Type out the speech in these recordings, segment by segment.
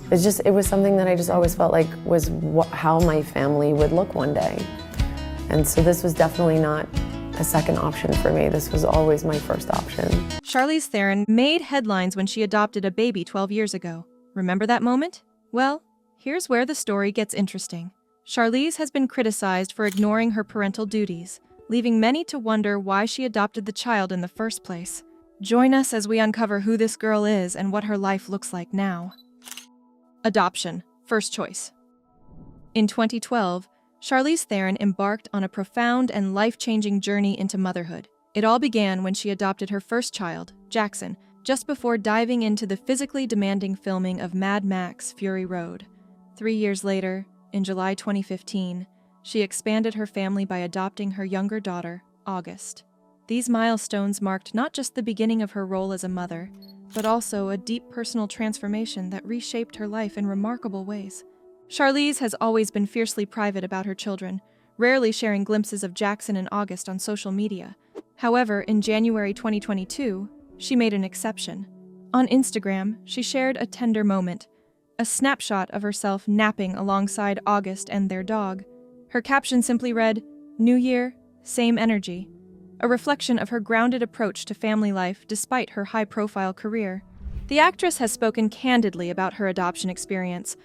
It was something that I just always felt like was how my family would look one day. And so this was definitely not a second option for me. This was always my first option. Charlize Theron made headlines when she adopted a baby 12 years ago. Remember that moment? Well, here's where the story gets interesting. Charlize has been criticized for ignoring her parental duties, leaving many to wonder why she adopted the child in the first place. Join us as we uncover who this girl is and what her life looks like now. Adoption, first choice. In 2012, Charlize Theron embarked on a profound and life-changing journey into motherhood. It all began when she adopted her first child, Jackson, just before diving into the physically demanding filming of Mad Max: Fury Road. 3 years later, in July 2015, she expanded her family by adopting her younger daughter, August. These milestones marked not just the beginning of her role as a mother, but also a deep personal transformation that reshaped her life in remarkable ways. Charlize has always been fiercely private about her children, rarely sharing glimpses of Jackson and August on social media. However, in January 2022, she made an exception. On Instagram, she shared a tender moment, a snapshot of herself napping alongside August and their dog. Her caption simply read, "New year, same energy," a reflection of her grounded approach to family life despite her high-profile career. The actress has spoken candidly about her adoption experience,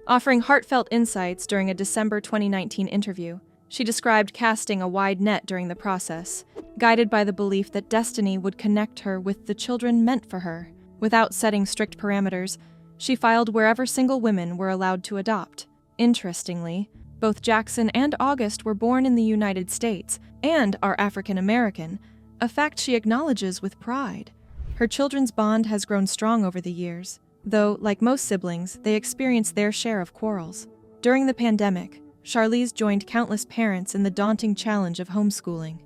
offering heartfelt insights during a December 2019 interview. She described casting a wide net during the process, guided by the belief that destiny would connect her with the children meant for her. Without setting strict parameters, she filed wherever single women were allowed to adopt. Interestingly, both Jackson and August were born in the United States and are African American, a fact she acknowledges with pride. Her children's bond has grown strong over the years, though, like most siblings, they experience their share of quarrels. During the pandemic, Charlize joined countless parents in the daunting challenge of homeschooling.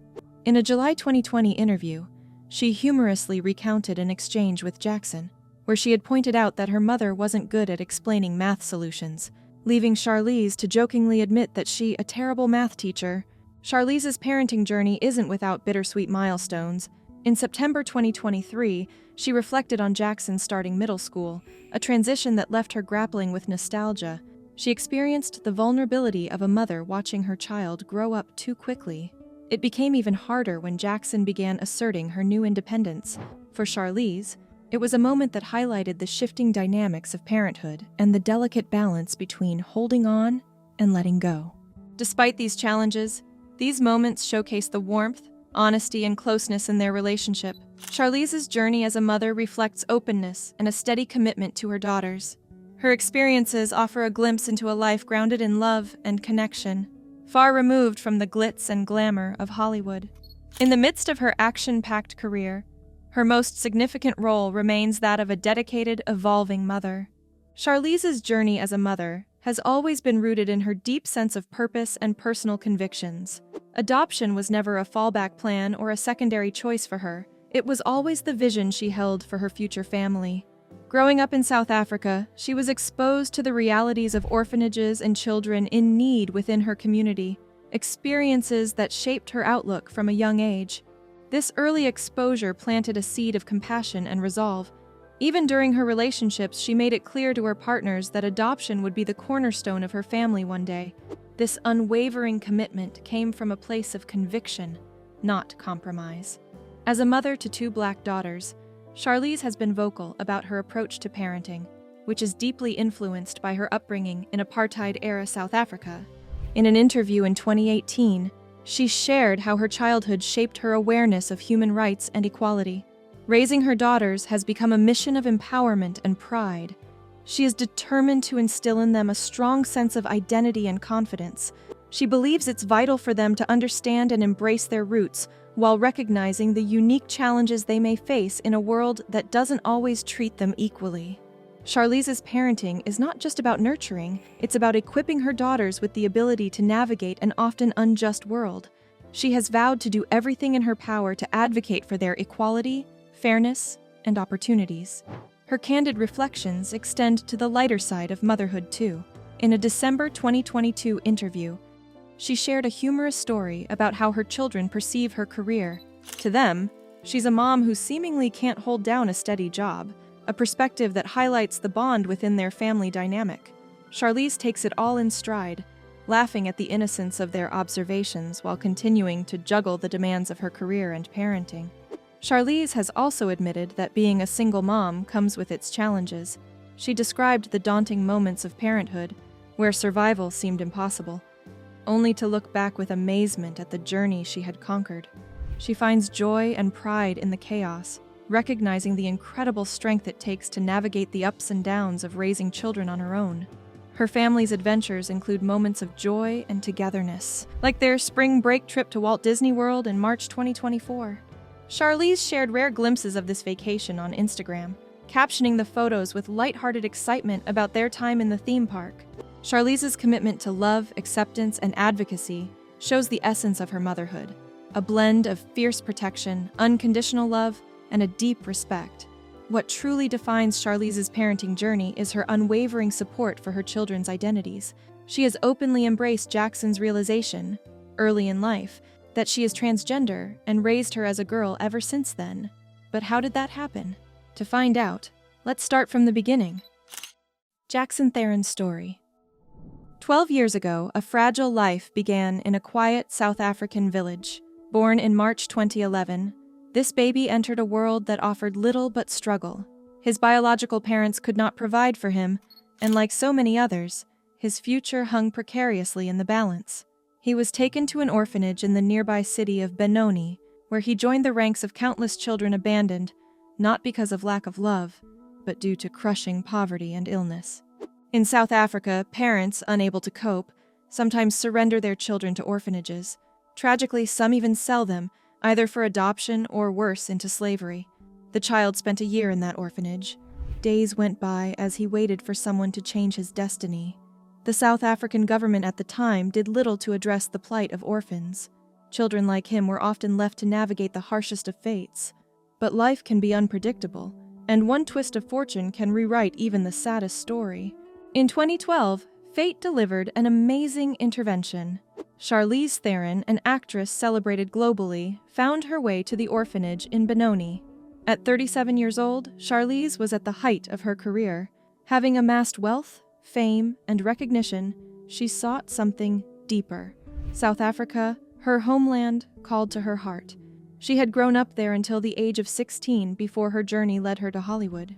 In a July 2020 interview, she humorously recounted an exchange with Jackson, where she had pointed out that her mother wasn't good at explaining math solutions, leaving Charlize to jokingly admit that she, a terrible math teacher. Charlize's parenting journey isn't without bittersweet milestones. In September 2023, she reflected on Jackson starting middle school, a transition that left her grappling with nostalgia. She experienced the vulnerability of a mother watching her child grow up too quickly. It became even harder when Jackson began asserting her new independence. For Charlize, it was a moment that highlighted the shifting dynamics of parenthood and the delicate balance between holding on and letting go. Despite these challenges, these moments showcase the warmth, honesty, and closeness in their relationship. Charlize's journey as a mother reflects openness and a steady commitment to her daughters. Her experiences offer a glimpse into a life grounded in love and connection, far removed from the glitz and glamour of Hollywood. In the midst of her action-packed career, her most significant role remains that of a dedicated, evolving mother. Charlize's journey as a mother has always been rooted in her deep sense of purpose and personal convictions. Adoption was never a fallback plan or a secondary choice for her. It was always the vision she held for her future family. Growing up in South Africa, she was exposed to the realities of orphanages and children in need within her community, experiences that shaped her outlook from a young age. This early exposure planted a seed of compassion and resolve. Even during her relationships, she made it clear to her partners that adoption would be the cornerstone of her family one day. This unwavering commitment came from a place of conviction, not compromise. As a mother to 2 Black daughters, Charlize has been vocal about her approach to parenting, which is deeply influenced by her upbringing in apartheid-era South Africa. In an interview in 2018, she shared how her childhood shaped her awareness of human rights and equality. Raising her daughters has become a mission of empowerment and pride. She is determined to instill in them a strong sense of identity and confidence. She believes it's vital for them to understand and embrace their roots, while recognizing the unique challenges they may face in a world that doesn't always treat them equally. Charlize's parenting is not just about nurturing, it's about equipping her daughters with the ability to navigate an often unjust world. She has vowed to do everything in her power to advocate for their equality, fairness, and opportunities. Her candid reflections extend to the lighter side of motherhood too. In a December 2022 interview, she shared a humorous story about how her children perceive her career. To them, she's a mom who seemingly can't hold down a steady job, a perspective that highlights the bond within their family dynamic. Charlize takes it all in stride, laughing at the innocence of their observations while continuing to juggle the demands of her career and parenting. Charlize has also admitted that being a single mom comes with its challenges. She described the daunting moments of parenthood, where survival seemed impossible, only to look back with amazement at the journey she had conquered. She finds joy and pride in the chaos, recognizing the incredible strength it takes to navigate the ups and downs of raising children on her own. Her family's adventures include moments of joy and togetherness, like their spring break trip to Walt Disney World in March 2024. Charlize shared rare glimpses of this vacation on Instagram, captioning the photos with lighthearted excitement about their time in the theme park. Charlize's commitment to love, acceptance, and advocacy shows the essence of her motherhood, a blend of fierce protection, unconditional love, and a deep respect. What truly defines Charlize's parenting journey is her unwavering support for her children's identities. She has openly embraced Jackson's realization, early in life, that she is transgender and raised her as a girl ever since then. But how did that happen? To find out, let's start from the beginning. Jackson Theron's story. 12 years ago, a fragile life began in a quiet South African village. Born in March 2011, this baby entered a world that offered little but struggle. His biological parents could not provide for him, and like so many others, his future hung precariously in the balance. He was taken to an orphanage in the nearby city of Benoni, where he joined the ranks of countless children abandoned, not because of lack of love, but due to crushing poverty and illness. In South Africa, parents, unable to cope, sometimes surrender their children to orphanages. Tragically, some even sell them, either for adoption or worse, into slavery. The child spent a year in that orphanage. Days went by as he waited for someone to change his destiny. The South African government at the time did little to address the plight of orphans. Children like him were often left to navigate the harshest of fates. But life can be unpredictable, and one twist of fortune can rewrite even the saddest story. In 2012, fate delivered an amazing intervention. Charlize Theron, an actress celebrated globally, found her way to the orphanage in Benoni. At 37 years old, Charlize was at the height of her career. Having amassed wealth, fame, and recognition, she sought something deeper. South Africa, her homeland, called to her heart. She had grown up there until the age of 16 before her journey led her to Hollywood.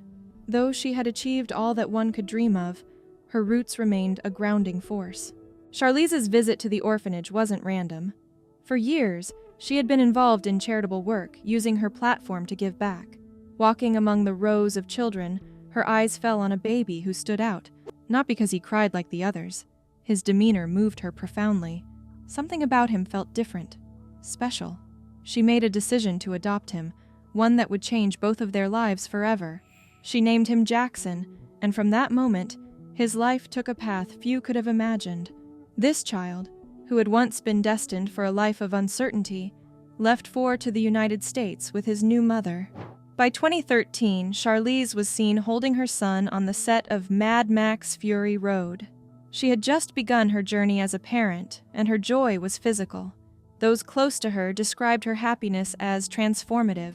Though she had achieved all that one could dream of, her roots remained a grounding force. Charlize's visit to the orphanage wasn't random. For years, she had been involved in charitable work, using her platform to give back. Walking among the rows of children, her eyes fell on a baby who stood out, not because he cried like the others. His demeanor moved her profoundly. Something about him felt different, special. She made a decision to adopt him, one that would change both of their lives forever. She named him Jackson, and from that moment, his life took a path few could have imagined. This child, who had once been destined for a life of uncertainty, left to the United States with his new mother. By 2013, Charlize was seen holding her son on the set of Mad Max Fury Road. She had just begun her journey as a parent, and her joy was physical. Those close to her described her happiness as transformative.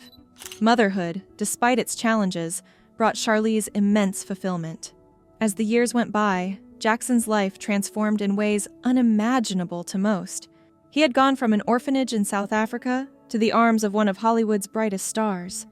Motherhood, despite its challenges, brought Charlize immense fulfillment. As the years went by, Jackson's life transformed in ways unimaginable to most. He had gone from an orphanage in South Africa to the arms of one of Hollywood's brightest stars.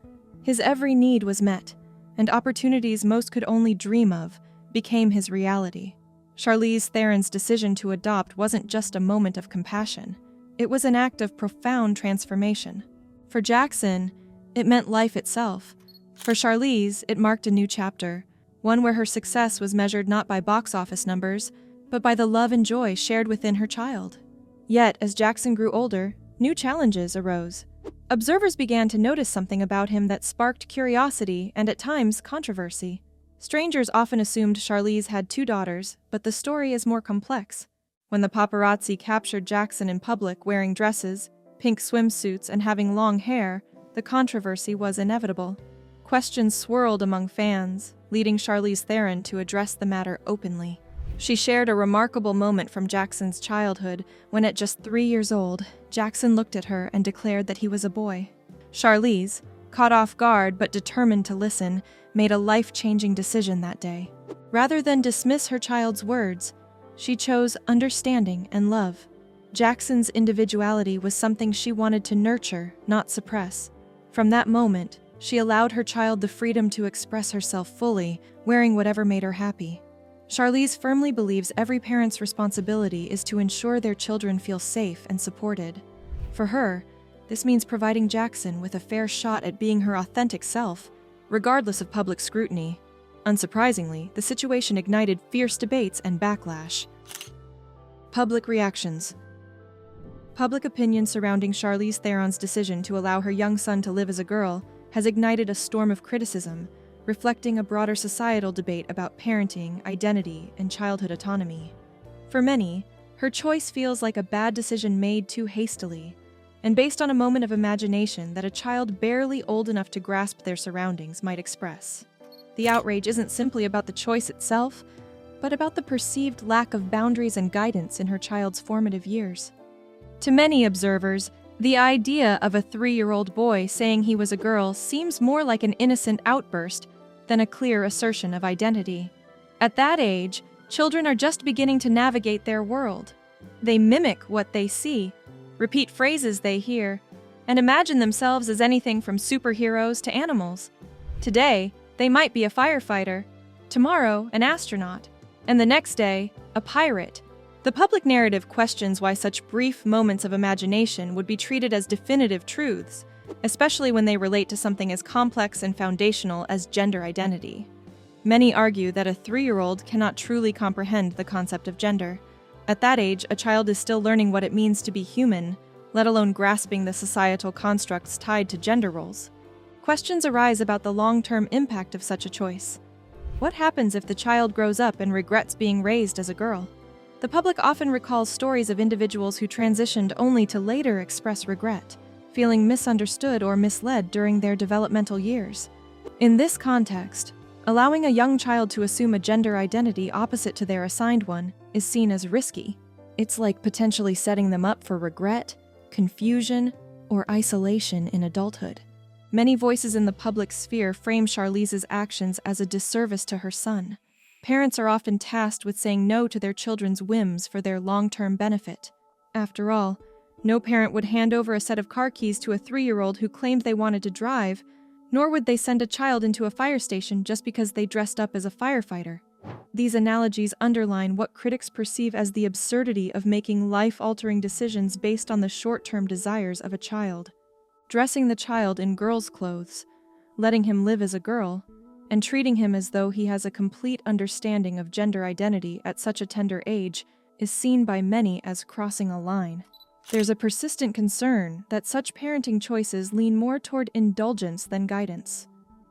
His every need was met, and opportunities most could only dream of became his reality. Charlize Theron's decision to adopt wasn't just a moment of compassion. It was an act of profound transformation. For Jackson, it meant life itself. For Charlize, it marked a new chapter, one where her success was measured not by box office numbers, but by the love and joy shared within her child. Yet, as Jackson grew older, new challenges arose. Observers began to notice something about him that sparked curiosity and at times controversy. Strangers often assumed Charlize had 2 daughters, but the story is more complex. When the paparazzi captured Jackson in public wearing dresses, pink swimsuits, and having long hair, the controversy was inevitable. Questions swirled among fans, leading Charlize Theron to address the matter openly. She shared a remarkable moment from Jackson's childhood when, at just 3 years old, Jackson looked at her and declared that he was a boy. Charlize, caught off guard but determined to listen, made a life-changing decision that day. Rather than dismiss her child's words, she chose understanding and love. Jackson's individuality was something she wanted to nurture, not suppress. From that moment, she allowed her child the freedom to express herself fully, wearing whatever made her happy. Charlize firmly believes every parent's responsibility is to ensure their children feel safe and supported. For her, this means providing Jackson with a fair shot at being her authentic self, regardless of public scrutiny. Unsurprisingly, the situation ignited fierce debates and backlash. Public reactions. Public opinion surrounding Charlize Theron's decision to allow her young son to live as a girl has ignited a storm of criticism, reflecting a broader societal debate about parenting, identity, and childhood autonomy. For many, her choice feels like a bad decision made too hastily, and based on a moment of imagination that a child barely old enough to grasp their surroundings might express. The outrage isn't simply about the choice itself, but about the perceived lack of boundaries and guidance in her child's formative years. To many observers, the idea of a 3-year-old boy saying he was a girl seems more like an innocent outburst than a clear assertion of identity. At that age, children are just beginning to navigate their world. They mimic what they see, repeat phrases they hear, and imagine themselves as anything from superheroes to animals. Today, they might be a firefighter, tomorrow, an astronaut, and the next day, a pirate. The public narrative questions why such brief moments of imagination would be treated as definitive truths, especially when they relate to something as complex and foundational as gender identity. Many argue that a 3-year-old cannot truly comprehend the concept of gender. At that age, a child is still learning what it means to be human, let alone grasping the societal constructs tied to gender roles. Questions arise about the long-term impact of such a choice. What happens if the child grows up and regrets being raised as a girl? The public often recalls stories of individuals who transitioned only to later express regret, feeling misunderstood or misled during their developmental years. In this context, allowing a young child to assume a gender identity opposite to their assigned one is seen as risky. It's like potentially setting them up for regret, confusion, or isolation in adulthood. Many voices in the public sphere frame Charlize's actions as a disservice to her son. Parents are often tasked with saying no to their children's whims for their long-term benefit. After all, no parent would hand over a set of car keys to a 3-year-old who claimed they wanted to drive, nor would they send a child into a fire station just because they dressed up as a firefighter. These analogies underline what critics perceive as the absurdity of making life-altering decisions based on the short-term desires of a child. Dressing the child in girl's clothes, letting him live as a girl, and treating him as though he has a complete understanding of gender identity at such a tender age is seen by many as crossing a line. There's a persistent concern that such parenting choices lean more toward indulgence than guidance.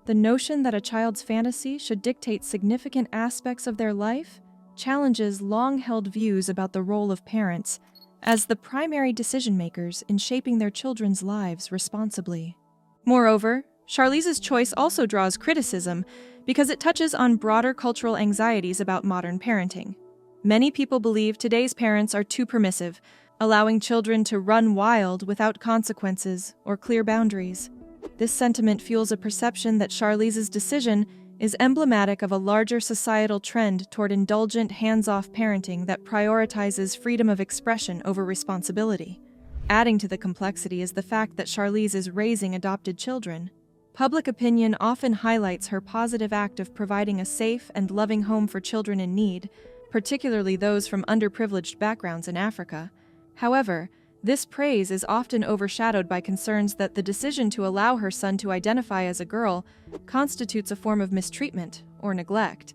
The notion that a child's fantasy should dictate significant aspects of their life challenges long-held views about the role of parents as the primary decision-makers in shaping their children's lives responsibly. Moreover, Charlize's choice also draws criticism because it touches on broader cultural anxieties about modern parenting. Many people believe today's parents are too permissive, allowing children to run wild without consequences or clear boundaries. This sentiment fuels a perception that Charlize's decision is emblematic of a larger societal trend toward indulgent, hands-off parenting that prioritizes freedom of expression over responsibility. Adding to the complexity is the fact that Charlize is raising adopted children. Public opinion often highlights her positive act of providing a safe and loving home for children in need, particularly those from underprivileged backgrounds in Africa. However, this praise is often overshadowed by concerns that the decision to allow her son to identify as a girl constitutes a form of mistreatment or neglect.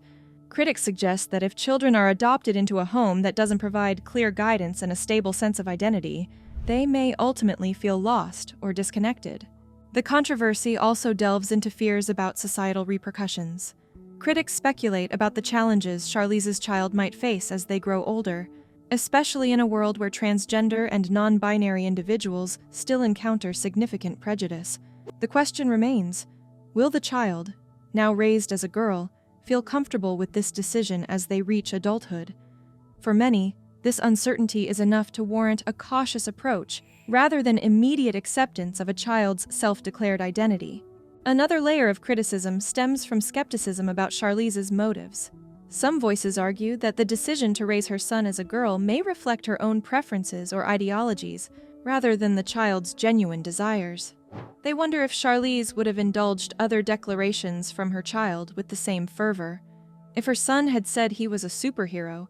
Critics suggest that if children are adopted into a home that doesn't provide clear guidance and a stable sense of identity, they may ultimately feel lost or disconnected. The controversy also delves into fears about societal repercussions. Critics speculate about the challenges Charlize's child might face as they grow older, especially in a world where transgender and non-binary individuals still encounter significant prejudice. The question remains, will the child, now raised as a girl, feel comfortable with this decision as they reach adulthood? For many, this uncertainty is enough to warrant a cautious approach rather than immediate acceptance of a child's self-declared identity. Another layer of criticism stems from skepticism about Charlize's motives. Some voices argue that the decision to raise her son as a girl may reflect her own preferences or ideologies, rather than the child's genuine desires. They wonder if Charlize would have indulged other declarations from her child with the same fervor. If her son had said he was a superhero,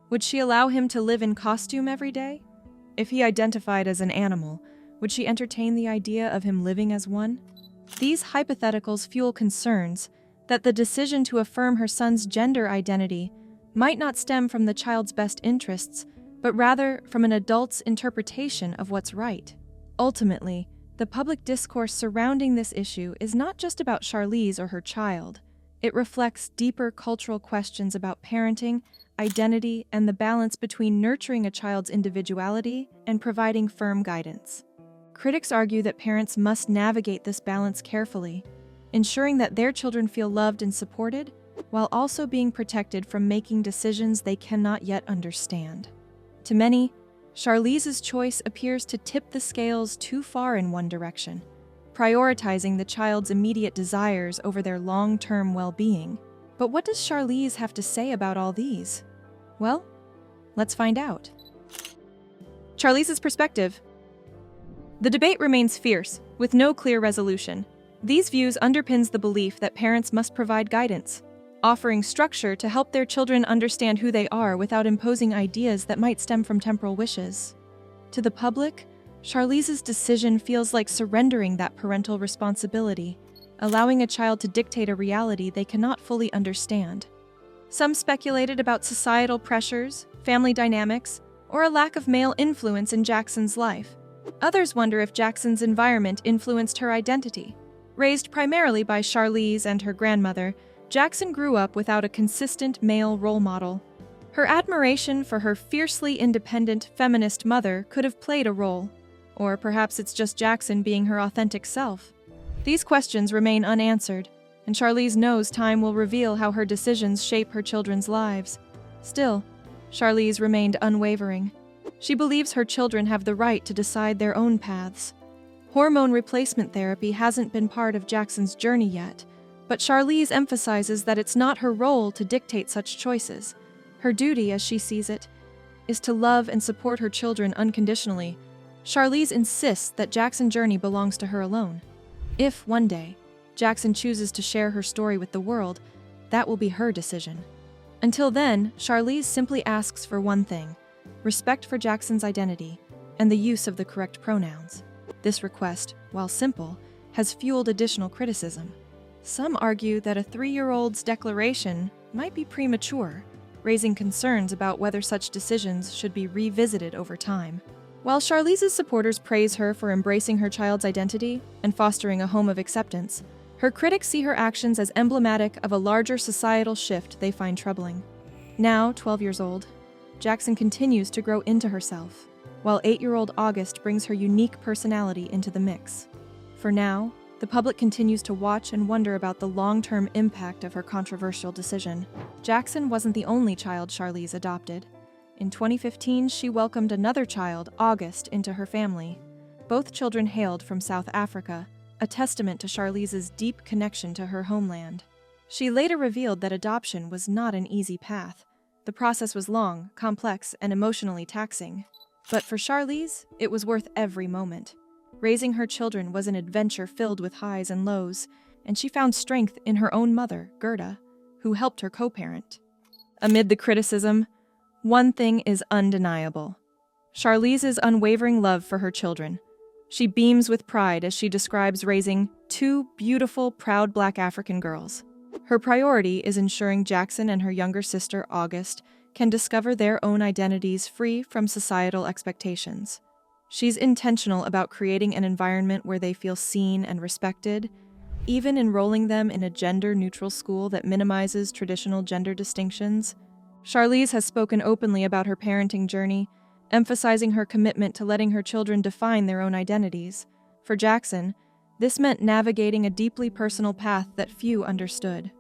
would she allow him to live in costume every day? If he identified as an animal, would she entertain the idea of him living as one? These hypotheticals fuel concerns that the decision to affirm her son's gender identity might not stem from the child's best interests, but rather from an adult's interpretation of what's right. Ultimately, the public discourse surrounding this issue is not just about Charlize or her child. It reflects deeper cultural questions about parenting, identity, and the balance between nurturing a child's individuality and providing firm guidance. Critics argue that parents must navigate this balance carefully, ensuring that their children feel loved and supported, while also being protected from making decisions they cannot yet understand. To many, Charlize's choice appears to tip the scales too far in one direction, prioritizing the child's immediate desires over their long-term well-being. But what does Charlize have to say about all these? Well, let's find out. Charlizes Perspective. The debate remains fierce, with no clear resolution. These views underpins the belief that parents must provide guidance, offering structure to help their children understand who they are without imposing ideas that might stem from temporal wishes. To the public, Charlize's decision feels like surrendering that parental responsibility, allowing a child to dictate a reality they cannot fully understand. Some speculated about societal pressures, family dynamics, or a lack of male influence in Jackson's life. Others wonder if Jackson's environment influenced her identity. Raised primarily by Charlize and her grandmother, Jackson grew up without a consistent male role model. Her admiration for her fiercely independent feminist mother could have played a role, or perhaps it's just Jackson being her authentic self. These questions remain unanswered, and Charlize knows time will reveal how her decisions shape her children's lives. Still, Charlize remained unwavering. She believes her children have the right to decide their own paths. Hormone replacement therapy hasn't been part of Jackson's journey yet, but Charlize emphasizes that it's not her role to dictate such choices. Her duty, as she sees it, is to love and support her children unconditionally. Charlize insists that Jackson's journey belongs to her alone. If, one day, Jackson chooses to share her story with the world, that will be her decision. Until then, Charlize simply asks for one thing: respect for Jackson's identity and the use of the correct pronouns. This request, while simple, has fueled additional criticism. Some argue that a 3-year-old's declaration might be premature, raising concerns about whether such decisions should be revisited over time. While Charlize's supporters praise her for embracing her child's identity and fostering a home of acceptance, her critics see her actions as emblematic of a larger societal shift they find troubling. Now, 12 years old, Jackson continues to grow into herself, while 8-year-old August brings her unique personality into the mix. For now, the public continues to watch and wonder about the long-term impact of her controversial decision. Jackson wasn't the only child Charlize adopted. In 2015, she welcomed another child, August, into her family. Both children hailed from South Africa, a testament to Charlize's deep connection to her homeland. She later revealed that adoption was not an easy path. The process was long, complex, and emotionally taxing. But for Charlize, it was worth every moment. Raising her children was an adventure filled with highs and lows, and she found strength in her own mother, Gerda, who helped her co-parent. Amid the criticism, one thing is undeniable: Charlize's unwavering love for her children. She beams with pride as she describes raising 2 beautiful, proud Black African girls. Her priority is ensuring Jackson and her younger sister, August, can discover their own identities free from societal expectations. She's intentional about creating an environment where they feel seen and respected, even enrolling them in a gender-neutral school that minimizes traditional gender distinctions. Charlize has spoken openly about her parenting journey, emphasizing her commitment to letting her children define their own identities. For Jackson, this meant navigating a deeply personal path that few understood.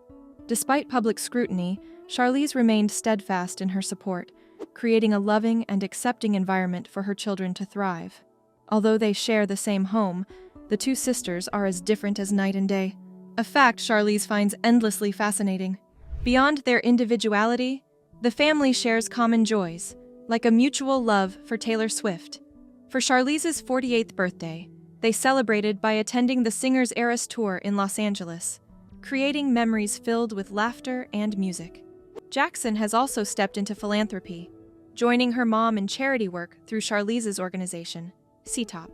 Despite public scrutiny, Charlize remained steadfast in her support, creating a loving and accepting environment for her children to thrive. Although they share the same home, the two sisters are as different as night and day. A fact Charlize finds endlessly fascinating. Beyond their individuality, the family shares common joys, like a mutual love for Taylor Swift. For Charlize's 48th birthday, they celebrated by attending the singer's Eras Tour in Los Angeles, creating memories filled with laughter and music. Jackson has also stepped into philanthropy, joining her mom in charity work through Charlize's organization, CTOP,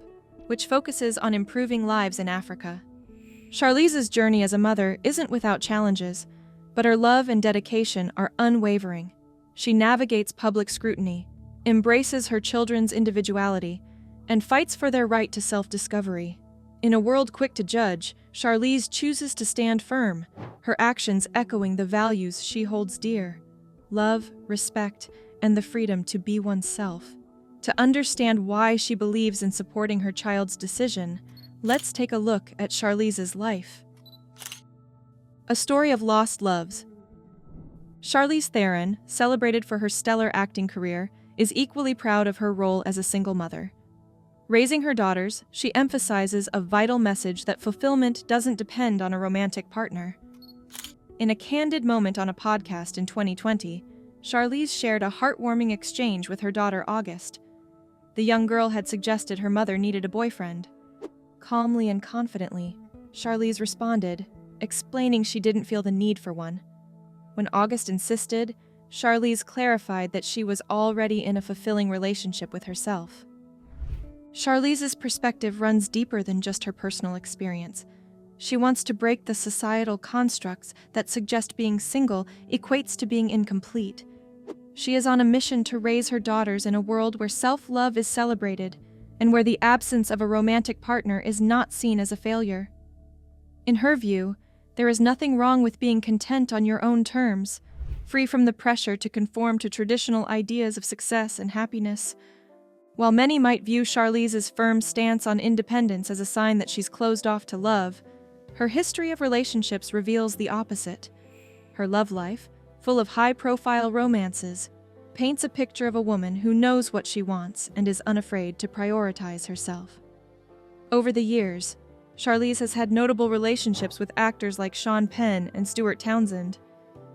which focuses on improving lives in Africa. Charlize's journey as a mother isn't without challenges, but her love and dedication are unwavering. She navigates public scrutiny, embraces her children's individuality, and fights for their right to self-discovery. In a world quick to judge, Charlize chooses to stand firm, her actions echoing the values she holds dear: love, respect, and the freedom to be oneself. To understand why she believes in supporting her child's decision, let's take a look at Charlize's life. A story of lost loves. Charlize Theron, celebrated for her stellar acting career, is equally proud of her role as a single mother. Raising her daughters, she emphasizes a vital message that fulfillment doesn't depend on a romantic partner. In a candid moment on a podcast in 2020, Charlize shared a heartwarming exchange with her daughter August. The young girl had suggested her mother needed a boyfriend. Calmly and confidently, Charlize responded, explaining she didn't feel the need for one. When August insisted, Charlize clarified that she was already in a fulfilling relationship with herself. Charlize's perspective runs deeper than just her personal experience. She wants to break the societal constructs that suggest being single equates to being incomplete. She is on a mission to raise her daughters in a world where self-love is celebrated and where the absence of a romantic partner is not seen as a failure. In her view, there is nothing wrong with being content on your own terms, free from the pressure to conform to traditional ideas of success and happiness. While many might view Charlize's firm stance on independence as a sign that she's closed off to love, her history of relationships reveals the opposite. Her love life, full of high-profile romances, paints a picture of a woman who knows what she wants and is unafraid to prioritize herself. Over the years, Charlize has had notable relationships with actors like Sean Penn and Stuart Townsend,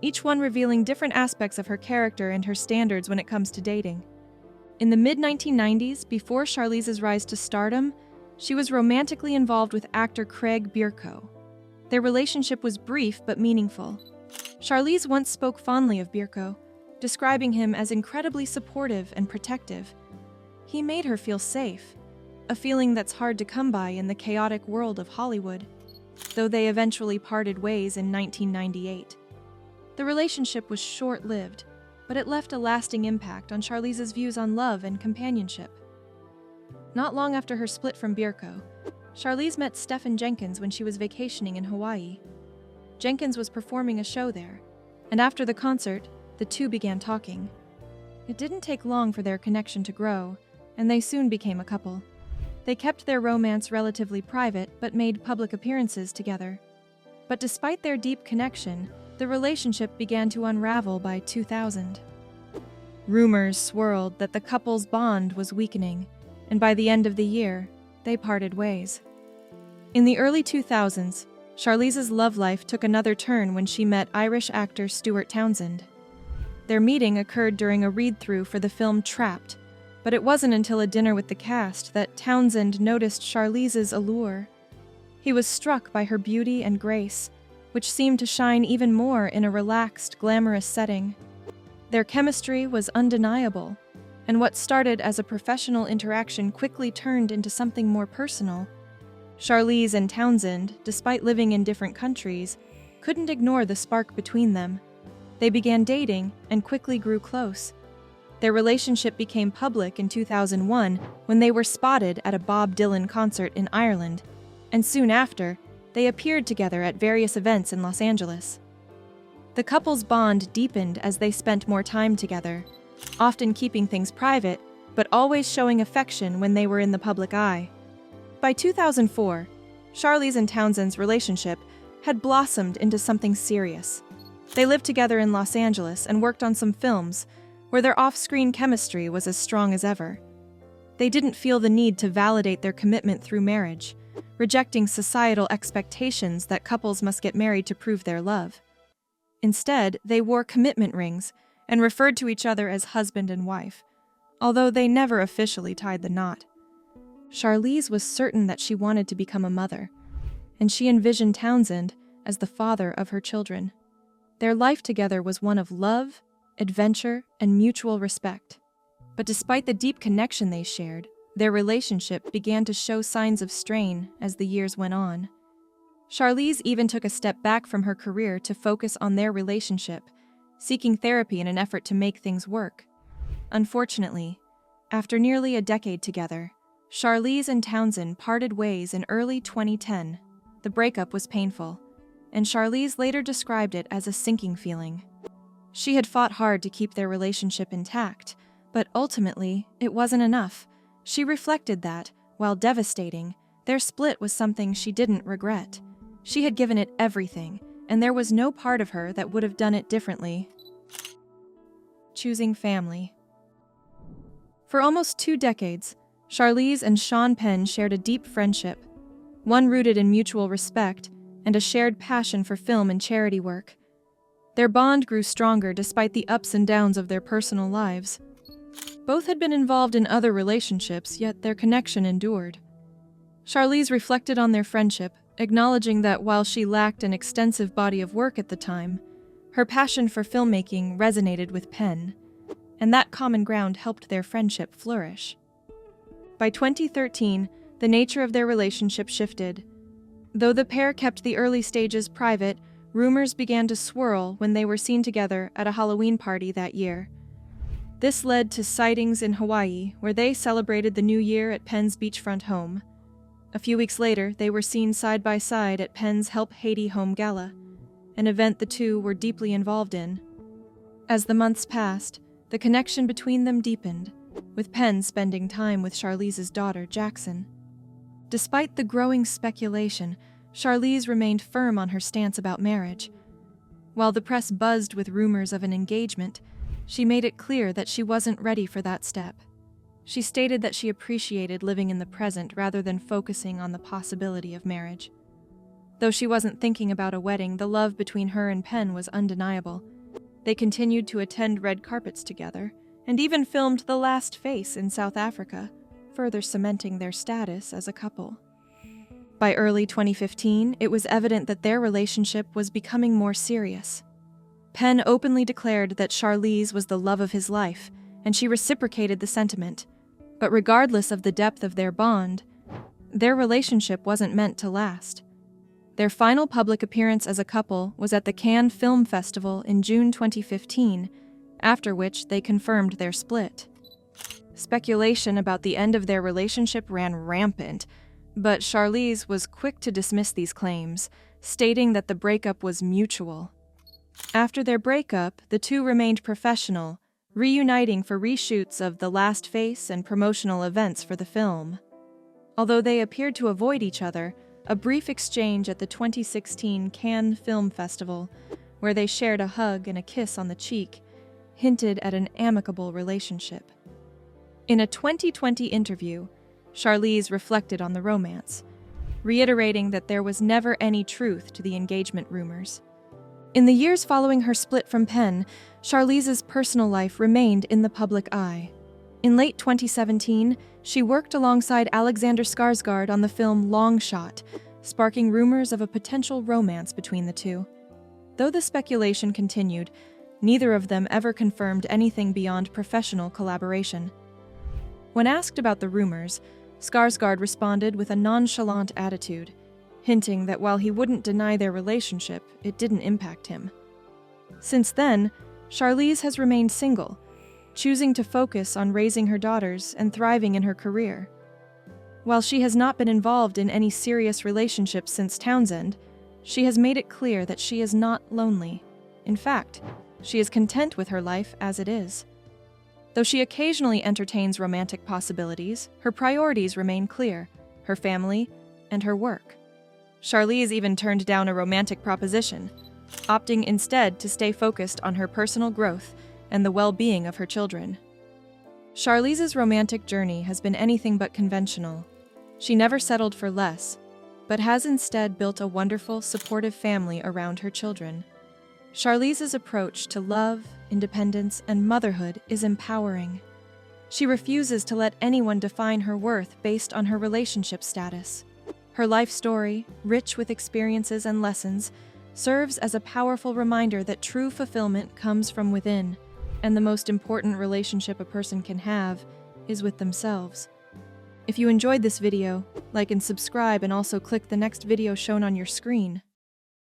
each one revealing different aspects of her character and her standards when it comes to dating. In the mid-1990s, before Charlize's rise to stardom, she was romantically involved with actor Craig Bierko. Their relationship was brief but meaningful. Charlize once spoke fondly of Bierko, describing him as incredibly supportive and protective. He made her feel safe, a feeling that's hard to come by in the chaotic world of Hollywood, though they eventually parted ways in 1998. The relationship was short-lived, but it left a lasting impact on Charlize's views on love and companionship. Not long after her split from Bierko, Charlize met Stephen Jenkins when she was vacationing in Hawaii. Jenkins was performing a show there, and after the concert, the two began talking. It didn't take long for their connection to grow, and they soon became a couple. They kept their romance relatively private but made public appearances together. But despite their deep connection, the relationship began to unravel by 2000. Rumors swirled that the couple's bond was weakening, and by the end of the year, they parted ways. In the early 2000s, Charlize's love life took another turn when she met Irish actor Stuart Townsend. Their meeting occurred during a read-through for the film Trapped, but it wasn't until a dinner with the cast that Townsend noticed Charlize's allure. He was struck by her beauty and grace, which seemed to shine even more in a relaxed, glamorous setting. Their chemistry was undeniable, and what started as a professional interaction quickly turned into something more personal. Charlize and Townsend, despite living in different countries, couldn't ignore the spark between them. They began dating and quickly grew close. Their relationship became public in 2001 when they were spotted at a Bob Dylan concert in Ireland, and soon after, they appeared together at various events in Los Angeles. The couple's bond deepened as they spent more time together, often keeping things private, but always showing affection when they were in the public eye. By 2004, Charlize and Townsend's relationship had blossomed into something serious. They lived together in Los Angeles and worked on some films where their off-screen chemistry was as strong as ever. They didn't feel the need to validate their commitment through marriage, rejecting societal expectations that couples must get married to prove their love. Instead, they wore commitment rings and referred to each other as husband and wife, although they never officially tied the knot. Charlize was certain that she wanted to become a mother, and she envisioned Townsend as the father of her children. Their life together was one of love, adventure, and mutual respect. But despite the deep connection they shared, their relationship began to show signs of strain as the years went on. Charlize even took a step back from her career to focus on their relationship, seeking therapy in an effort to make things work. Unfortunately, after nearly a decade together, Charlize and Townsend parted ways in early 2010. The breakup was painful, and Charlize later described it as a sinking feeling. She had fought hard to keep their relationship intact, but ultimately, it wasn't enough. She reflected that, while devastating, their split was something she didn't regret. She had given it everything, and there was no part of her that would have done it differently. Choosing family. For almost 2 decades, Charlize and Sean Penn shared a deep friendship, one rooted in mutual respect and a shared passion for film and charity work. Their bond grew stronger despite the ups and downs of their personal lives. Both had been involved in other relationships, yet their connection endured. Charlize reflected on their friendship, acknowledging that while she lacked an extensive body of work at the time, her passion for filmmaking resonated with Penn, and that common ground helped their friendship flourish. By 2013, the nature of their relationship shifted. Though the pair kept the early stages private, rumors began to swirl when they were seen together at a Halloween party that year. This led to sightings in Hawaii, where they celebrated the new year at Penn's beachfront home. A few weeks later, they were seen side by side at Penn's Help Haiti Home Gala, an event the two were deeply involved in. As the months passed, the connection between them deepened, with Penn spending time with Charlize's daughter, Jackson. Despite the growing speculation, Charlize remained firm on her stance about marriage. While the press buzzed with rumors of an engagement, she made it clear that she wasn't ready for that step. She stated that she appreciated living in the present rather than focusing on the possibility of marriage. Though she wasn't thinking about a wedding, the love between her and Penn was undeniable. They continued to attend red carpets together, and even filmed The Last Face in South Africa, further cementing their status as a couple. By early 2015, it was evident that their relationship was becoming more serious. Penn openly declared that Charlize was the love of his life, and she reciprocated the sentiment. But regardless of the depth of their bond, their relationship wasn't meant to last. Their final public appearance as a couple was at the Cannes Film Festival in June 2015, after which they confirmed their split. Speculation about the end of their relationship ran rampant, but Charlize was quick to dismiss these claims, stating that the breakup was mutual. After their breakup, the two remained professional, reuniting for reshoots of The Last Face and promotional events for the film. Although they appeared to avoid each other, a brief exchange at the 2016 Cannes Film Festival, where they shared a hug and a kiss on the cheek, hinted at an amicable relationship. In a 2020 interview, Charlize reflected on the romance, reiterating that there was never any truth to the engagement rumors. In the years following her split from Penn, Charlize's personal life remained in the public eye. In late 2017, she worked alongside Alexander Skarsgård on the film Long Shot, sparking rumors of a potential romance between the two. Though the speculation continued, neither of them ever confirmed anything beyond professional collaboration. When asked about the rumors, Skarsgård responded with a nonchalant attitude, hinting that while he wouldn't deny their relationship, it didn't impact him. Since then, Charlize has remained single, choosing to focus on raising her daughters and thriving in her career. While she has not been involved in any serious relationships since Townsend, she has made it clear that she is not lonely. In fact, she is content with her life as it is. Though she occasionally entertains romantic possibilities, her priorities remain clear: her family and her work. Charlize even turned down a romantic proposition, opting instead to stay focused on her personal growth and the well-being of her children. Charlize's romantic journey has been anything but conventional. She never settled for less, but has instead built a wonderful, supportive family around her children. Charlize's approach to love, independence, and motherhood is empowering. She refuses to let anyone define her worth based on her relationship status. Her life story, rich with experiences and lessons, serves as a powerful reminder that true fulfillment comes from within, and the most important relationship a person can have is with themselves. If you enjoyed this video, like and subscribe, and also click the next video shown on your screen.